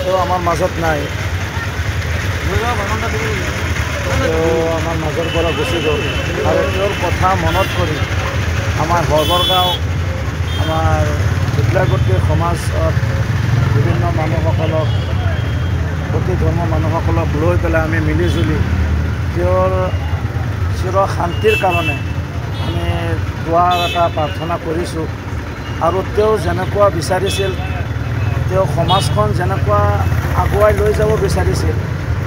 তেওঁ আমাৰ মাজত নাই। তেওঁ আমাৰ মাজৰ পৰা গুচি গ'ল আৰু তেওঁৰ কথা মনত কৰি আমাৰ হৰবৰগাঁও আমাৰ গোটলাগতি সমাজত বিভিন্ন মানুহসকলক প্ৰতি ধৰ্মৰ মানুহসকলক লৈ পেলাই আমি মিলিজুলি তেওঁৰ চিৰ শান্তিৰ কাৰণে আমি দুৱাৰ এটা প্ৰাৰ্থনা কৰিছোঁ। আৰু তেওঁ যেনেকুৱা বিচাৰিছিল, তেওঁ সমাজখন যেনেকুৱা আগুৱাই লৈ যাব বিচাৰিছিল,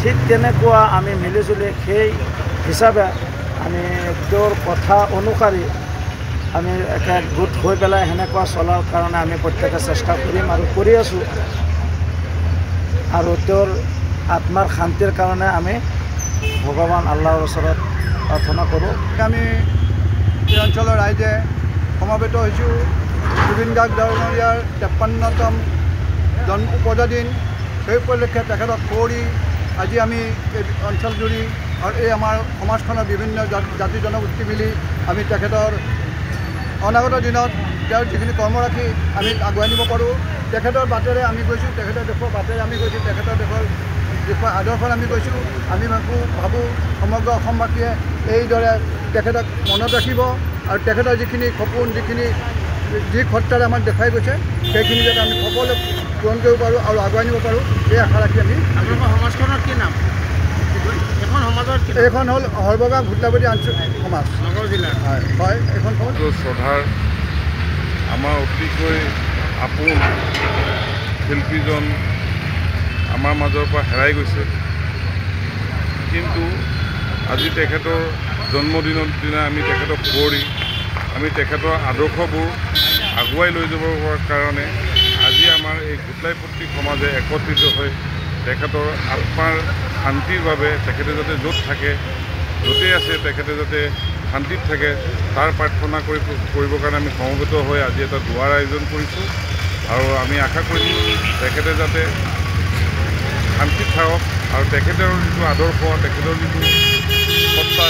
ঠিক তেনেকুৱা আমি মিলিজুলি সেই হিচাপে আমি তেওঁৰ কথা অনুসৰি আমি একে গোট হৈ পেলাই সেনেকুৱা চলাৰ কাৰণে আমি প্ৰত্যেকে চেষ্টা কৰিম আৰু কৰি আছোঁ। আৰু তেওঁৰ আত্মাৰ শান্তিৰ কাৰণে আমি ভগৱান আল্লাহৰ ওচৰত প্ৰাৰ্থনা কৰোঁ। আমি এই অঞ্চলৰ ৰাইজে সমবেত হৈছোঁ জুবিন গাৰ্গ ডাঙৰীয়াৰ 53তম উপজা দিন। সেই উপলক্ষে তেখেতক সুঁৱৰি আজি আমি এই অঞ্চল জুৰি আৰু এই আমাৰ সমাজখনৰ বিভিন্ন জাতি জনগোষ্ঠী মিলি আমি তেখেতৰ অনাগত দিনত তেওঁৰ যিখিনি কৰ্মৰাশি আমি আগুৱাই নিব পাৰোঁ। তেখেতৰ বাটেৰে আমি গৈছোঁ, তেখেতৰ দেশৰ বাটেৰে আমি গৈছোঁ, তেখেতৰ দেশৰ আদৰ্শত আমি গৈছোঁ। আমি ভাবোঁ সমগ্ৰ অসমবাসীয়ে এইদৰে তেখেতক মনত ৰাখিব আৰু তেখেতৰ যিখিনি সপোন, যি সত্তাৰে আমাক দেখুৱাই গৈছে, সেইখিনি যাতে আমি সকলোৱে পূৰণ কৰিব পাৰোঁ আৰু আগুৱাই নিব পাৰোঁ, এই আশা ৰাখি আমি সমাজখনৰ কি নাম? এখন সমাজৰ এইখন হ'ল হৰবৰগাঁও গোটলাগতি আঞ্চলিক সমাজ, নগাঁও জিলাৰ। হয়। এইখন সমাজ শ্ৰদ্ধাৰ আমাৰ অতিকৈ আপোন শিল্পীজন আমাৰ মাজৰ পৰা হেৰাই গৈছে। কিন্তু আজি তেখেতৰ জন্মদিনৰ দিনা আমি তেখেতক সুঁৱৰি আমি তেখেতৰ আদৰ্শবোৰ আগুৱাই লৈ যাবৰ কাৰণে আজি আমাৰ এই গোটলাইপট্টি সমাজে একত্ৰিত হৈ তেখেতৰ আত্মাৰ শান্তিৰ বাবে তেখেতে যাতে য'ত থাকে, য'তেই আছে তেখেতে যাতে শান্তিত থাকে, তাৰ প্ৰাৰ্থনা কৰিবৰ কাৰণে আমি সমবেত হৈ আজি এটা দুৱাৰ আয়োজন কৰিছোঁ। আৰু আমি আশা কৰিছোঁ তেখেতে যাতে শান্তিত থাকক আৰু তেখেতৰ যিটো আদৰ্শ, তেখেতৰ যিটো সত্তা,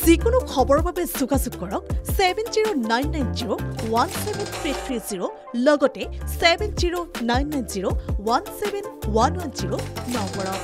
যিকোনো খবৰৰ বাবে যোগাযোগ কৰক 7099017330 লগতে 7099017110 নম্বৰত।